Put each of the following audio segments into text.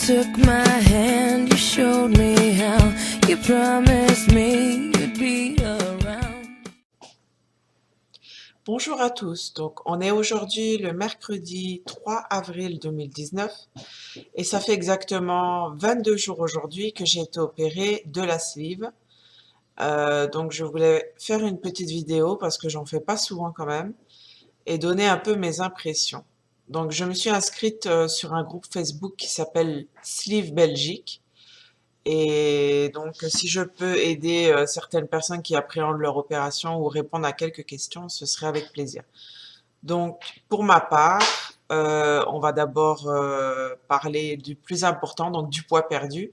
took my hand, you showed me how, you promised me you'd be around. Bonjour à tous, donc on est aujourd'hui le mercredi 3 avril 2019 et ça fait exactement 22 jours aujourd'hui que j'ai été opérée de la sleeve. Donc je voulais faire une petite vidéo parce que j'en fais pas souvent quand même et donner un peu mes impressions. Donc je me suis inscrite sur un groupe Facebook qui s'appelle Sleeve Belgique. Et donc, si je peux aider certaines personnes qui appréhendent leur opération ou répondre à quelques questions, ce serait avec plaisir. Donc, pour ma part, on va d'abord parler du plus important, donc du poids perdu.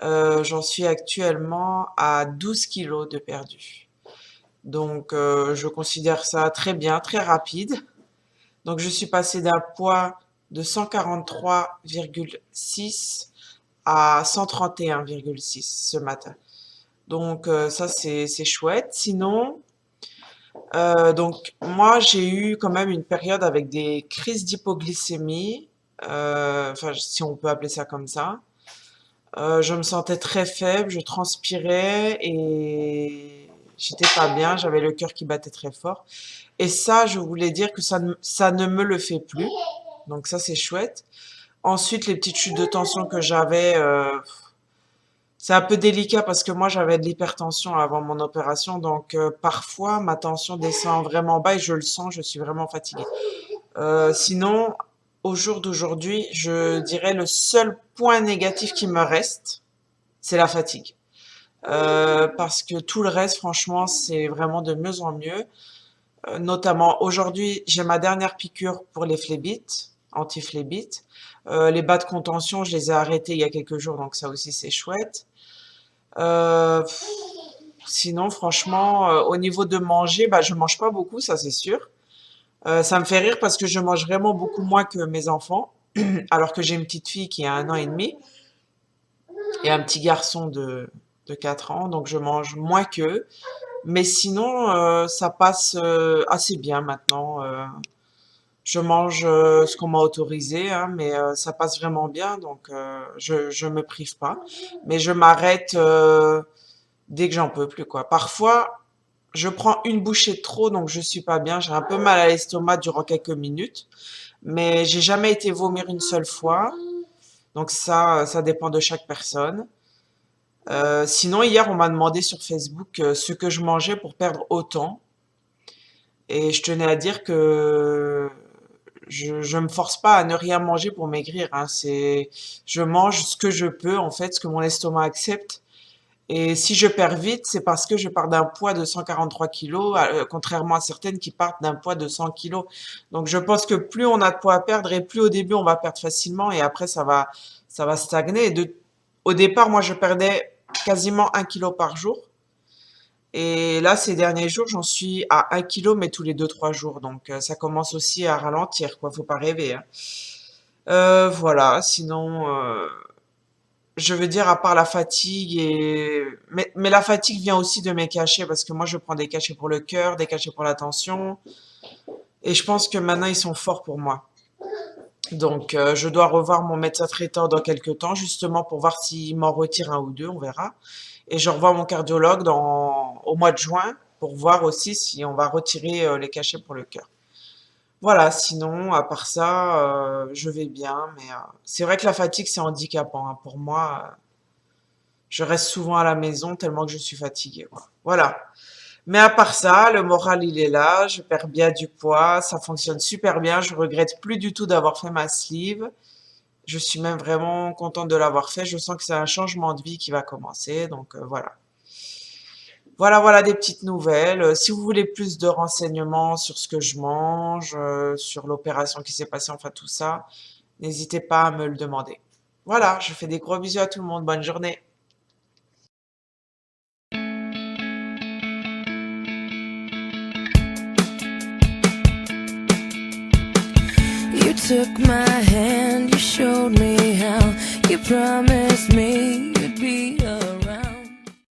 J'en suis actuellement à 12 kilos de perdu. Donc, je considère ça très bien, très rapide. Donc, je suis passée d'un poids de 143,6 à 131,6 ce matin. Donc ça c'est chouette. Sinon, donc moi j'ai eu quand même une période avec des crises d'hypoglycémie, enfin si on peut appeler ça comme ça. Je me sentais très faible, je transpirais et j'étais pas bien, j'avais le cœur qui battait très fort. Et ça, je voulais dire que ça ne me le fait plus. Donc ça c'est chouette. Ensuite, les petites chutes de tension que j'avais, c'est un peu délicat parce que moi j'avais de l'hypertension avant mon opération, donc parfois ma tension descend vraiment bas et je le sens, je suis vraiment fatiguée. Sinon, au jour d'aujourd'hui, je dirais le seul point négatif qui me reste, c'est la fatigue. Parce que tout le reste, franchement, c'est vraiment de mieux en mieux. Notamment aujourd'hui, j'ai ma dernière piqûre pour les phlébites, anti-phlébites. Les bas de contention, je les ai arrêtés il y a quelques jours, donc ça aussi c'est chouette. Pff, sinon, franchement, au niveau de manger, bah, je mange pas beaucoup, ça c'est sûr. Ça me fait rire parce que je mange vraiment beaucoup moins que mes enfants, alors que j'ai une petite fille qui a 1 an et demi et un petit garçon de 4 ans, donc je mange moins qu'eux. Mais sinon, ça passe assez bien maintenant. Je mange ce qu'on m'a autorisé, hein, mais ça passe vraiment bien, donc je me prive pas. Mais je m'arrête dès que j'en peux plus, quoi. Parfois, je prends une bouchée de trop, donc je suis pas bien. J'ai un peu mal à l'estomac durant quelques minutes, mais j'ai jamais été vomir une seule fois. Donc ça dépend de chaque personne. Sinon, hier, on m'a demandé sur Facebook ce que je mangeais pour perdre autant. Et je tenais à dire que je me force pas à ne rien manger pour maigrir, hein. Je mange ce que je peux, en fait, ce que mon estomac accepte. Et si je perds vite, c'est parce que je pars d'un poids de 143 kilos, contrairement à certaines qui partent d'un poids de 100 kilos. Donc je pense que plus on a de poids à perdre et plus au début on va perdre facilement et après ça va stagner. Au départ, moi je perdais quasiment 1 kilo par jour. Et là, ces derniers jours, j'en suis à 1 kilo, mais tous les 2, 3 jours. Donc ça commence aussi à ralentir, quoi. Faut pas rêver, hein. Voilà, sinon, je veux dire, à part la fatigue mais la fatigue vient aussi de mes cachets parce que moi, je prends des cachets pour le cœur, des cachets pour la tension et je pense que maintenant, ils sont forts pour moi. Donc, je dois revoir mon médecin traitant dans quelques temps, justement pour voir s'il m'en retire un ou deux, on verra. Et je revois mon cardiologue au mois de juin pour voir aussi si on va retirer les cachets pour le cœur. Voilà, sinon, à part ça, je vais bien, mais c'est vrai que la fatigue, c'est handicapant, hein. Pour moi, je reste souvent à la maison tellement que je suis fatiguée, quoi. Voilà. Mais à part ça, le moral, il est là, je perds bien du poids, ça fonctionne super bien, je regrette plus du tout d'avoir fait ma sleeve. Je suis même vraiment contente de l'avoir fait, je sens que c'est un changement de vie qui va commencer, donc voilà. Voilà, voilà des petites nouvelles. Si vous voulez plus de renseignements sur ce que je mange, sur l'opération qui s'est passée, enfin tout ça, n'hésitez pas à me le demander. Voilà, je fais des gros bisous à tout le monde. Bonne journée. You took my hand, you showed me how, you promised me you'd be around.